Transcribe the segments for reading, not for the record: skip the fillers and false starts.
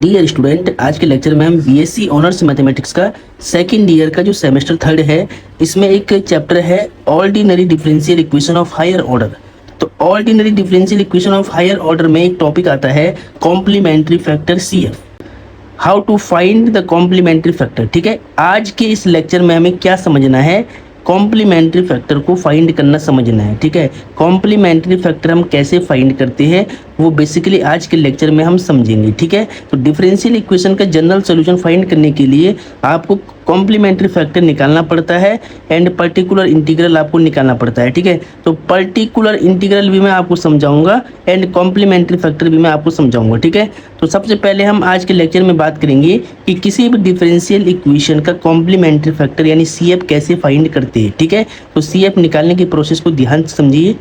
Dear student, आज के lecture में हम बीएससी ऑनर्स मैथमेटिक्स का सेकंड ईयर का जो सेमेस्टर थर्ड है, इसमें एक चैप्टर है ordinary differential equation of higher order. तो ordinary differential equation of higher order में एक टॉपिक आता है complementary factor CF, how to find the complementary factor. ठीक है, आज के इस लेक्चर में हमें क्या समझना है, कॉम्प्लीमेंट्री फैक्टर को फाइंड करना समझना है। ठीक है, कॉम्प्लीमेंट्री फैक्टर हम कैसे फाइंड करते हैं वो बेसिकली आज के लेक्चर में हम समझेंगे। ठीक है, तो डिफरेंशियल इक्वेशन का जनरल सॉल्यूशन फाइंड करने के लिए आपको कॉम्प्लीमेंट्री फैक्टर निकालना पड़ता है एंड पर्टिकुलर इंटीग्रल आपको निकालना पड़ता है। ठीक है, तो पर्टिकुलर इंटीग्रल भी मैं आपको समझाऊंगा एंड कॉम्प्लीमेंट्री फैक्टर भी मैं आपको समझाऊंगा। ठीक है, तो सबसे पहले हम आज के लेक्चर में बात करेंगे कि किसी भी डिफरेंशियल इक्वेशन का कॉम्प्लीमेंट्री फैक्टर यानी सीएफ कैसे फाइंड करते हैं। ठीक है, तो सीएफ निकालने की प्रोसेस को ध्यान से समझिए।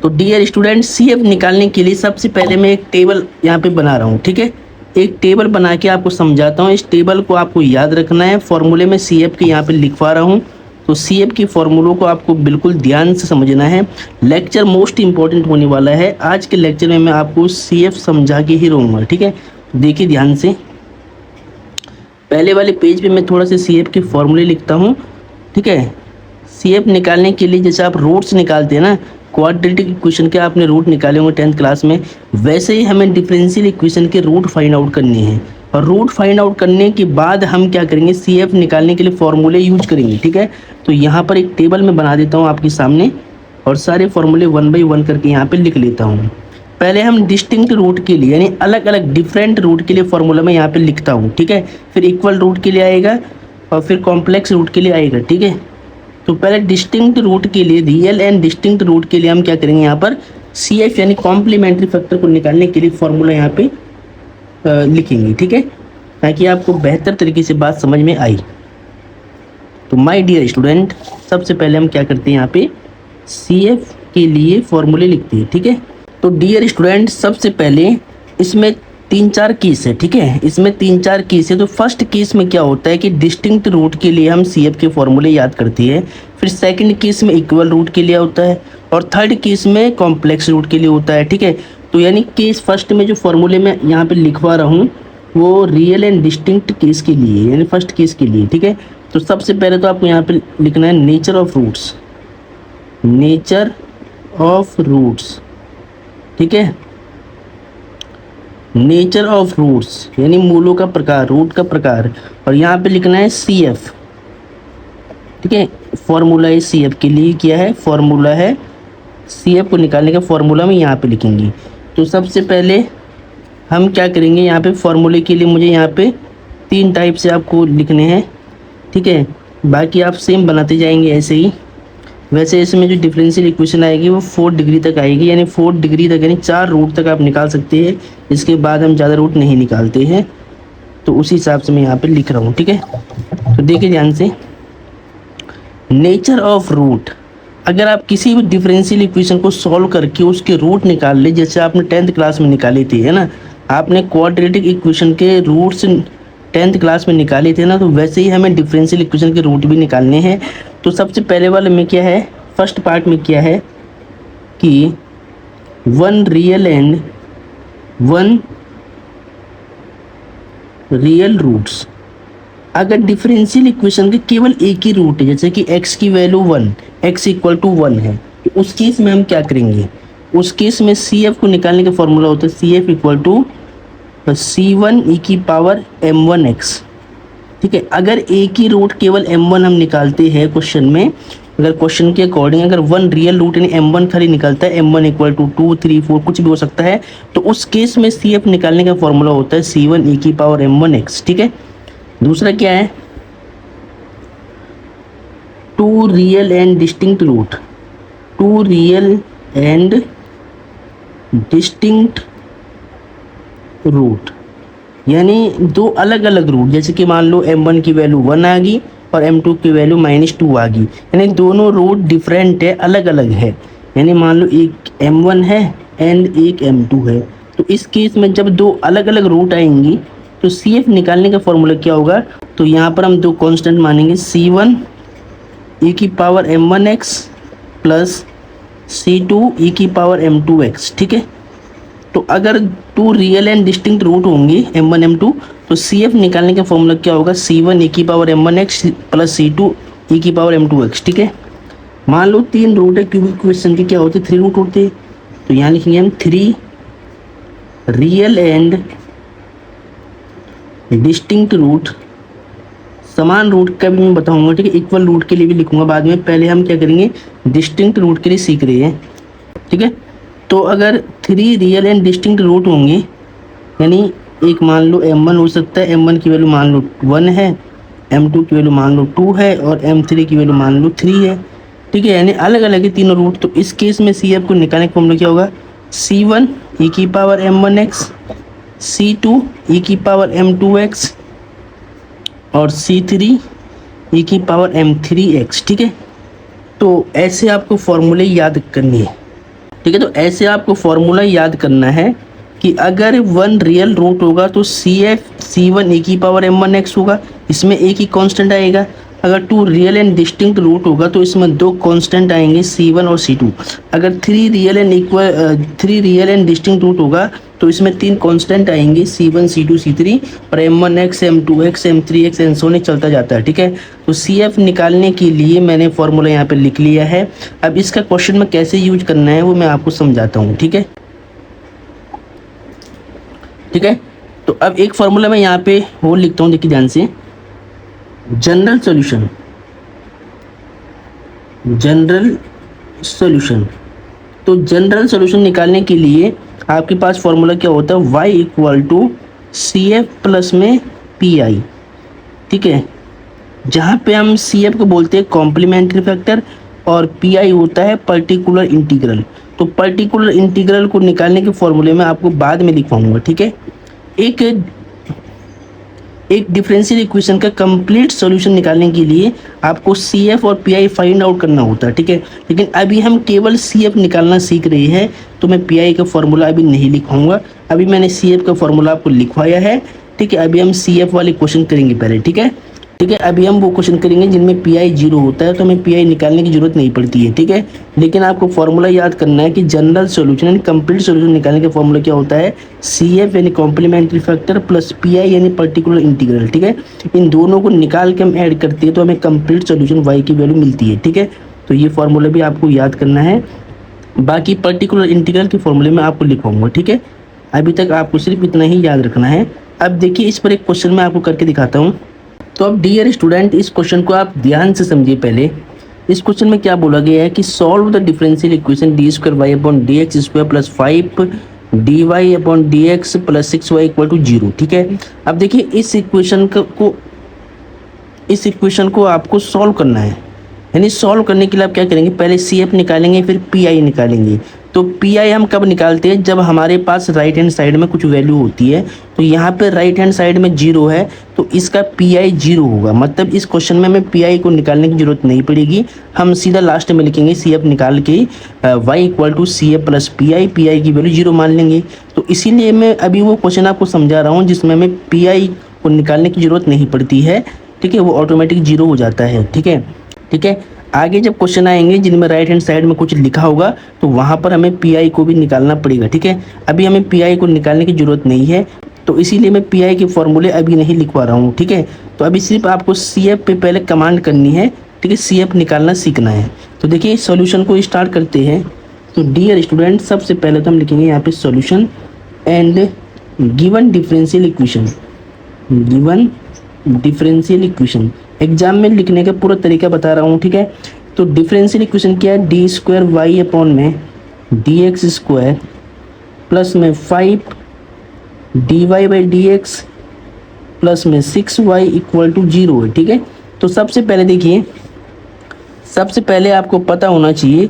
तो डियर स्टूडेंट, सीएफ निकालने के लिए सबसे पहले मैं एक टेबल यहाँ पे बना रहा हूँ। ठीक है, एक टेबल बना के आपको समझाता हूँ। इस टेबल को आपको याद रखना है। फॉर्मूले में सीएफ के यहाँ पे लिखवा रहा हूँ, तो सीएफ की फॉर्मूलों को आपको बिल्कुल ध्यान से समझना है। लेक्चर मोस्ट इंपॉर्टेंट होने वाला है। आज के लेक्चर में मैं आपको सीएफ समझा के ही रहूँगा। ठीक है, देखिए ध्यान से। पहले वाले पेज पे मैं थोड़ा सा सीएफ के फॉर्मूले लिखता हूँ। ठीक है, सीएफ निकालने के लिए जैसे आप रूट्स निकालते हैं ना, क्वाड्रेटिक इक्वेशन के आपने रूट निकाले होंगे 10th क्लास में, वैसे ही हमें डिफरेंशियल इक्वेशन के रूट फाइंड आउट करने हैं। और रूट फाइंड आउट करने के बाद हम क्या करेंगे, सीएफ निकालने के लिए फॉर्मूले यूज करेंगे। ठीक है, तो यहाँ पर एक टेबल में बना देता हूँ आपके सामने और सारे फॉर्मूले 1 बाई 1 करके यहाँ पे लिख लेता हूँ। पहले हम डिस्टिंक्ट रूट के लिए यानी अलग अलग डिफरेंट रूट के लिए फॉर्मूला मैं यहाँ पे लिखता हूँ। ठीक है, फिर इक्वल रूट के लिए आएगा और फिर कॉम्प्लेक्स रूट के लिए आएगा। ठीक है, तो पहले डिस्टिंक्ट रूट के लिए, रियल एंड डिस्टिंक्ट रूट के लिए हम क्या करेंगे, यहाँ पर सीएफ यानी कॉम्प्लीमेंट्री फैक्टर को निकालने के लिए फॉर्मूला यहाँ पे लिखेंगे। ठीक है, ताकि आपको बेहतर तरीके से बात समझ में आई। तो माय डियर स्टूडेंट, सबसे पहले हम क्या करते हैं, यहाँ पे सीएफ के लिए फॉर्मूले लिखते हैं। ठीक है, तो डियर स्टूडेंट, सबसे पहले इसमें 3-4 केस है। ठीक है, इसमें 3-4 केस है। तो फर्स्ट केस में क्या होता है कि डिस्टिंक्ट रूट के लिए हम सीएफ के फॉर्मूले याद करते हैं। फिर सेकंड केस में इक्वल रूट के लिए होता है और थर्ड केस में कॉम्प्लेक्स रूट के लिए होता है। ठीक है, तो यानी केस फर्स्ट में जो फॉर्मूले मैं यहाँ पे लिखवा रहा हूँ वो रियल एंड डिस्टिंक्ट केस के लिए यानी फर्स्ट केस के लिए। ठीक है, तो सबसे पहले तो आपको यहाँ पे लिखना है nature of roots, nature of roots. ठीक है, नेचर ऑफ रूट्स यानी मूलों का प्रकार, रूट का प्रकार। और यहाँ पे लिखना है सीएफ। ठीक है, फॉर्मूला है सीएफ के लिए, क्या है, फॉर्मूला है सीएफ को निकालने का फॉर्मूला में यहाँ पे लिखेंगे। तो सबसे पहले हम क्या करेंगे, यहाँ पे फॉर्मूले के लिए मुझे यहाँ पे 3 टाइप से आपको लिखने हैं। ठीक है, बाकी आप सेम बनाते जाएंगे ऐसे ही। वैसे इसमें जो डिफरेंशियल इक्वेशन आएगी वो 4 डिग्री तक आएगी, यानी 4 डिग्री तक यानी 4 रूट तक आप निकाल सकते हैं। इसके बाद हम ज़्यादा रूट नहीं निकालते हैं, तो उसी हिसाब से मैं यहाँ पे लिख रहा हूँ। ठीक है, तो देखिए ध्यान से, नेचर ऑफ रूट। अगर आप किसी भी डिफरेंशियल इक्वेशन को सॉल्व करके उसके रूट निकाल ले, जैसे आपने 10th क्लास में निकाले थे, है ना, आपने क्वाड्रेटिक इक्वेशन के रूट्स 10th क्लास में निकाले थे ना, तो वैसे ही हमें डिफरेंशियल इक्वेशन के रूट भी निकालने हैं। तो सबसे पहले वाले में क्या है, फर्स्ट पार्ट में क्या है कि 1 रियल एंड 1 रियल रूट्स। अगर डिफरेंशियल इक्वेशन के केवल एक ही रूट है, जैसे कि x की वैल्यू 1, x इक्वल टू 1 है, तो उस केस में हम क्या करेंगे, उस केस में CF को निकालने का फॉर्मूला होता है CF equal to C1 e की पावर m1x। ठीक है, अगर एक ही रूट केवल m1 हम निकालते हैं क्वेश्चन में, अगर क्वेश्चन के अकॉर्डिंग अगर 1 रियल रूट यानी m1 खाली निकलता है, m1 इक्वल टू 2, 3, 4 कुछ भी हो सकता है, तो उस केस में CF निकालने का फॉर्मूला होता है C1 e की पावर m1x। ठीक है, दूसरा क्या है, 2 real and distinct root, 2 real and distinct root यानी 2 अलग अलग रूट, जैसे कि मान लो m1 की वैल्यू 1 आ गई और m2 की वैल्यू -2 आ गई, यानी दोनों रूट डिफरेंट है, अलग अलग है। यानी मान लो एक m1 है एंड एक m2 है, तो इस केस में जब 2 अलग अलग रूट आएंगी तो CF निकालने का फॉर्मूला क्या होगा, तो यहाँ पर हम 2 कांस्टेंट मानेंगे, C1 e की power m1x plus C2 e की पावर m2x। ठीक है, तो अगर two real and distinct root होंगे m1 m2, तो CF निकालने का फॉर्मूला क्या होगा, C1 e की power m1x plus C2 e की पावर m2x। ठीक है, मान लो 3 रूट है, क्यूबिक इक्वेशन के क्या होते हैं, 3 रूट होते हैं। तो यहाँ लिखेंगे हम 3 रियल एंड डिस्टिंक्ट रूट, समान रूट का भी मैं बताऊंगा, ठीक है, इक्वल रूट के लिए भी लिखूंगा बाद में। पहले हम क्या करेंगे, डिस्टिंक्ट रूट के लिए सीख रहे हैं। ठीक है, तो अगर 3 रियल एंड डिस्टिंक्ट रूट होंगे, यानी एक मान लो m1 हो सकता है, m1 की वैल्यू मान लो 1 है, m2 की वैल्यू मान लो 2 है और m3 की वैल्यू मान लो 3 है। ठीक है, यानी अलग अलग है तीनों रूट। तो इस केस में CF को निकालने का फॉर्मूला क्या होगा, C1 e की पावर m1x, C2 e की पावर m2x और C3 e की पावर m3x। ठीक है, तो ऐसे आपको फॉर्मूले याद करनी है। ठीक है, तो ऐसे आपको फॉर्मूला याद करना है कि अगर 1 रियल रूट होगा तो C1 e की पावर m1x होगा, इसमें एक ही कांस्टेंट आएगा। अगर 2 रियल एंड डिस्टिंक्ट रूट होगा तो इसमें 2 कांस्टेंट आएंगे, C1 और C2। अगर 3 रियल एंड डिस्टिंक्ट रूट होगा तो इसमें 3 कांस्टेंट आएंगे, C1 C2 C3 और m1x m2x m3x and so चलता जाता है। ठीक है, तो CF निकालने के लिए मैंने फॉर्मूला यहाँ पे लिख लिया है। अब इसका क्वेश्चन में कैसे यूज करना है वो मैं आपको समझाता हूँ। ठीक है, ठीक है, तो अब एक फॉर्मूला मैं यहाँ पे वो लिखता हूँ, देखिए ध्यान से, जनरल सॉल्यूशन। तो जनरल सॉल्यूशन निकालने के लिए आपके पास फॉर्मूला क्या होता है, y equal to CF plus में PI। ठीक है, जहाँ पे हम CF को बोलते हैं कॉम्प्लीमेंट्री फैक्टर और PI होता है पर्टिकुलर इंटीग्रल। तो पर्टिकुलर इंटीग्रल को निकालने के फॉर्मूले में आपको बाद में लिखवाऊंगा। ठीक है, एक डिफरेंशियल इक्वेशन का कंप्लीट सॉल्यूशन निकालने के लिए आपको CF और PI फाइंड आउट करना होता है। ठीक है, लेकिन अभी हम केवल CF निकालना सीख रहे हैं, तो मैं PI का फॉर्मूला अभी नहीं लिखवाऊंगा। अभी मैंने CF का फॉर्मूला आपको लिखवाया है। ठीक है, अभी हम CF वाले क्वेश्चन करेंगे पहले। ठीक है, ठीक है, अभी हम वो क्वेश्चन करेंगे जिनमें PI 0 होता है, तो हमें PI निकालने की जरूरत नहीं पड़ती है। ठीक है, लेकिन आपको फॉर्मूला याद करना है कि जनरल सॉल्यूशन यानी कंप्लीट सॉल्यूशन निकालने का फॉर्मूला क्या होता है, CF यानी कॉम्प्लीमेंट्री फैक्टर प्लस PI यानी पर्टिकुलर इंटीग्रल। ठीक है, इन दोनों को निकाल के हम ऐड करते हैं तो हमें कंप्लीट सॉल्यूशन y की वैल्यू मिलती है। ठीक है, तो ये फॉर्मूला भी आपको याद करना है, बाकी पर्टिकुलर इंटीग्रल के फॉर्मूले में आपको लिखवाऊंगा। ठीक है, अभी तक आपको सिर्फ इतना ही याद रखना है। अब देखिए, इस पर एक क्वेश्चन मैं आपको करके दिखाता हूँ। तो अब डियर स्टूडेंट, इस क्वेश्चन को आप ध्यान से समझिए। पहले इस क्वेश्चन में क्या बोला गया है कि solve the differential equation d² y upon dx² plus 5 dy upon dx plus 6y equal to 0। ठीक है, अब देखिए इस इक्वेशन को आपको सॉल्व करना है। यानी सॉल्व करने के लिए आप क्या करेंगे, पहले CF निकालेंगे फिर PI निकालेंगे। तो PI हम कब निकालते हैं, जब हमारे पास राइट हैंड साइड में कुछ वैल्यू होती है। तो यहाँ पे राइट हैंड साइड में 0 है तो इसका PI 0 होगा, मतलब इस क्वेश्चन में हमें PI को निकालने की जरूरत नहीं पड़ेगी। हम सीधा लास्ट में लिखेंगे CF निकाल के y equal to CF plus PI की वैल्यू 0 मान लेंगे। तो इसीलिए मैं अभी वो क्वेश्चन आपको समझा रहा हूँ जिसमें हमें PI को निकालने की जरूरत नहीं पड़ती है। ठीक है, वो ऑटोमेटिक 0 हो जाता है। ठीक है, ठीक है, आगे जब क्वेश्चन आएंगे जिनमें राइट हैंड साइड में कुछ लिखा होगा तो वहाँ पर हमें PI को भी निकालना पड़ेगा। ठीक है, अभी हमें PI को निकालने की जरूरत नहीं है, तो इसीलिए मैं PI के फॉर्मूले अभी नहीं लिखवा रहा हूँ। ठीक है, तो अभी सिर्फ आपको CF पे पहले कमांड करनी है। ठीक है, CF निकालना सीखना है। तो देखिए सॉल्यूशन को स्टार्ट करते हैं। तो डियर स्टूडेंट, सबसे पहले तो हम लिखेंगे यहाँ पे solution and given differential equation. Exam में लिखने का पूरा तरीका बता रहा हूँ। ठीक है, तो डिफरेंशियल इक्वेशन क्या है, d² y अपॉन में dx² प्लस में 5 dy बाई dx प्लस में 6y इक्वल टू 0 है। ठीक है, तो सबसे पहले देखिए, सबसे पहले आपको पता होना चाहिए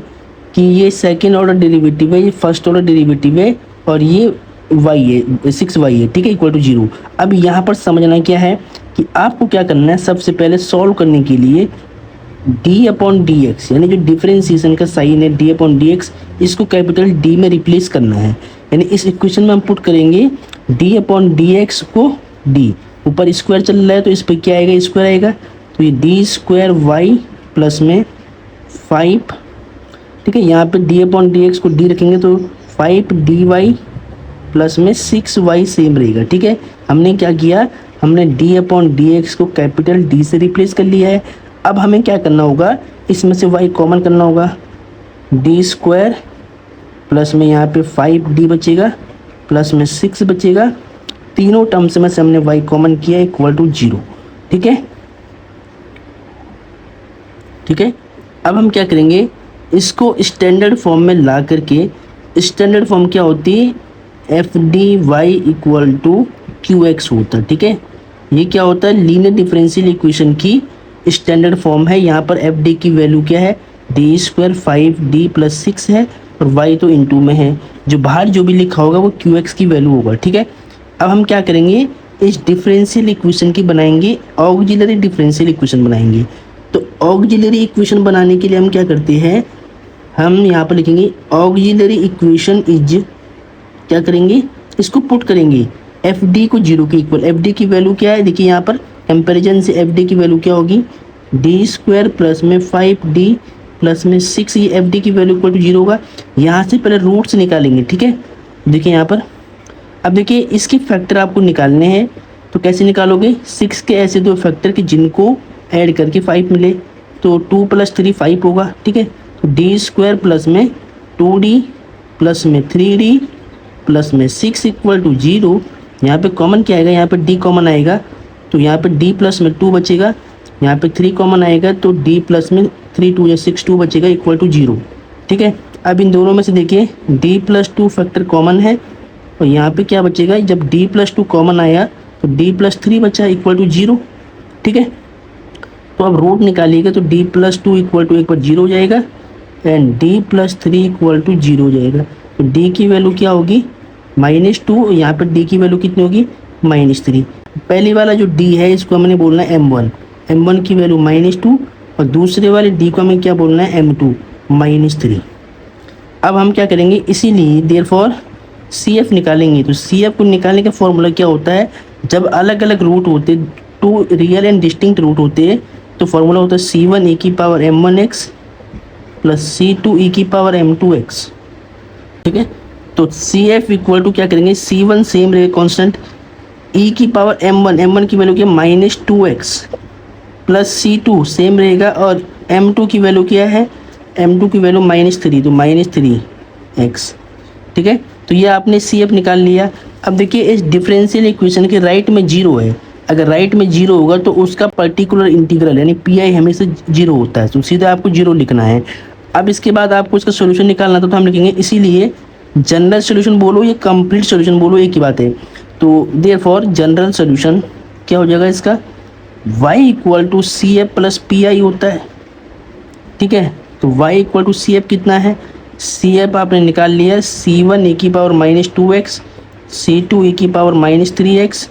कि ये सेकेंड ऑर्डर डेरिवेटिव है, ये फर्स्ट ऑर्डर डेरिवेटिव है और ये y है, 6y है। ठीक है, इक्वल टू 0। अब यहाँ पर समझना क्या है कि आपको क्या करना है, सबसे पहले सॉल्व करने के लिए d अपॉन dx यानी जो डिफरेंशिएशन का साइन है d अपॉन dx, इसको कैपिटल D में रिप्लेस करना है। यानी इस इक्वेशन में हम पुट करेंगे d अपॉन dx को d, ऊपर स्क्वायर चल रहा है तो इस पर क्या आएगा, स्क्वायर आएगा। तो ये d² y प्लस में 5। ठीक है, यहाँ पे d अपॉन dx को d रखेंगे तो 5 dy प्लस में 6y सेम रहेगा। ठीक है, हमने क्या किया, हमने d अपॉन डी एक्स को कैपिटल D से रिप्लेस कर लिया है। अब हमें क्या करना होगा, इसमें से y कॉमन करना होगा, डी स्क्वायर प्लस में यहाँ पे 5d बचेगा प्लस में 6 बचेगा, तीनों टर्म्स में से हमने y कॉमन किया इक्वल टू 0। ठीक है, ठीक है। अब हम क्या करेंगे, इसको स्टैंडर्ड फॉर्म में ला करके, स्टैंडर्ड फॉर्म क्या होती है, F D Y equal to Q X होता है। ठीक है, ये क्या होता है, लीनियर डिफरेंशियल इक्वेशन की स्टैंडर्ड फॉर्म है। यहाँ पर एफ डी की वैल्यू क्या है, डी स्क्वायर 5d प्लस 6 है और वाई तो इनटू में है, जो बाहर जो भी लिखा होगा वो क्यू एक्स की वैल्यू होगा। ठीक है, अब हम क्या करेंगे, इस डिफरेंशियल इक्वेशन की बनाएंगे ऑक्सिलरी डिफरेंशियल इक्वेशन बनाएंगे। तो ऑक्सिलरी इक्वेशन बनाने के लिए हम क्या करते हैं, हम यहाँ पर लिखेंगे ऑक्सिलरी इक्वेशन इज, क्या करेंगे, इसको पुट करेंगे एफ डी को 0 के इक्वल। एफ डी की वैल्यू क्या है, देखिए यहाँ पर कंपैरिजन से एफ डी की वैल्यू क्या होगी, डी स्क्वायर प्लस में 5d प्लस में 6, ये एफ डी की वैल्यू इक्वल टू 0 होगा। यहाँ से पहले रूट्स निकालेंगे। ठीक है, देखिए यहाँ पर, अब देखिए इसके फैक्टर आपको निकालने हैं, तो कैसे निकालोगे, 6 के ऐसे दो फैक्टर कि जिनको ऐड करके 5 मिले, तो 2 + 3 5 होगा। ठीक है, तो डी स्क्वायर प्लस में 2d प्लस में 3d प्लस में 6 इक्वल टू 0। यहाँ पे कॉमन क्या आएगा, यहाँ पे d कॉमन आएगा, तो यहाँ पे d प्लस में 2 बचेगा, यहाँ पे 3 कॉमन आएगा तो d प्लस में 3 2 या 6 2 बचेगा इक्वल टू 0। ठीक है, अब इन दोनों में से देखिए d + 2 फैक्टर कॉमन है और यहाँ पे क्या बचेगा, जब d + 2 कॉमन आया तो d + 3 बचा इक्वल टू 0। ठीक है, तो अब रूट निकालिएगा तो d + 2 इक्वल टू एक बार 0 हो जाएगा एंड d + 3 इक्वल टू 0 हो जाएगा। तो d की वैल्यू क्या होगी, -2, यहाँ पर d की वैल्यू कितनी होगी, -3। पहली वाला जो d है इसको हमने बोलना है m1, m1 की वैल्यू -2 और दूसरे वाले d को हमें क्या बोलना है, m2 -3। अब हम क्या करेंगे, इसीलिए देयरफॉर CF निकालेंगे। तो CF को निकालने का फॉर्मूला क्या होता है, जब अलग अलग रूट होते, 2 रियल एंड डिस्टिंक्ट रूट होते हैं, तो फॉर्मूला होता है C1 e की power m1x plus C2 e की पावर m2x। ठीक है, तो CF इक्वल टू क्या करेंगे, C1 सेम रहेगा कांस्टेंट, e की पावर m1 की वैल्यू क्या है -2x प्लस C2 सेम रहेगा और m2 की वैल्यू क्या है, m2 की वैल्यू -3, तो -3x। ठीक है, तो ये आपने CF निकाल लिया। अब देखिए इस डिफरेंशियल इक्वेशन के राइट में 0 है, अगर राइट में 0 होगा तो उसका पर्टिकुलर इंटीग्रल यानी PI हमेशा 0 होता है, तो सीधा आपको 0 लिखना है। अब इसके बाद आपको इसका सोल्यूशन निकालना था, तो हम लिखेंगे इसीलिए जनरल सोल्यूशन बोलो या कंप्लीट सोल्यूशन बोलो, एक ही बात है। तो देयरफॉर जनरल सोल्यूशन क्या हो जाएगा इसका, y equal to CF plus PI होता है। ठीक है, तो y इक्वल टू CF कितना है, CF आपने निकाल लिया, C1 e की पावर -2x, C2 e की पावर -3x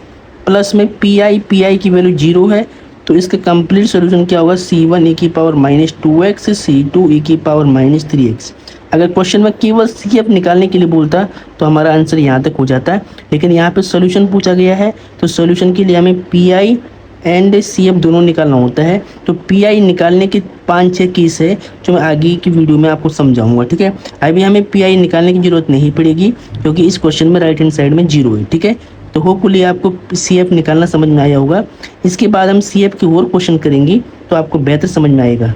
प्लस में PI की वैल्यू 0 है, तो इसका कंप्लीट सोल्यूशन क्या होगा, C1 e की पावर -2x, C2 e की पावर -3x। अगर क्वेश्चन में केवल CF निकालने के लिए बोलता तो हमारा आंसर यहाँ तक हो जाता है, लेकिन यहाँ पे सोल्यूशन पूछा गया है, तो सोल्यूशन के लिए हमें PI एंड CF दोनों निकालना होता है। तो PI निकालने के 5-6 केस है जो मैं आगे की वीडियो में आपको समझाऊंगा। ठीक है, अभी हमें PI निकालने की जरूरत नहीं पड़ेगी क्योंकि इस क्वेश्चन में राइट हैंड साइड में 0 है। ठीक है, तो होपफुली आपको CF निकालना समझ में आया होगा। इसके बाद हम CF के और क्वेश्चन करेंगे तो आपको बेहतर समझ में आएगा।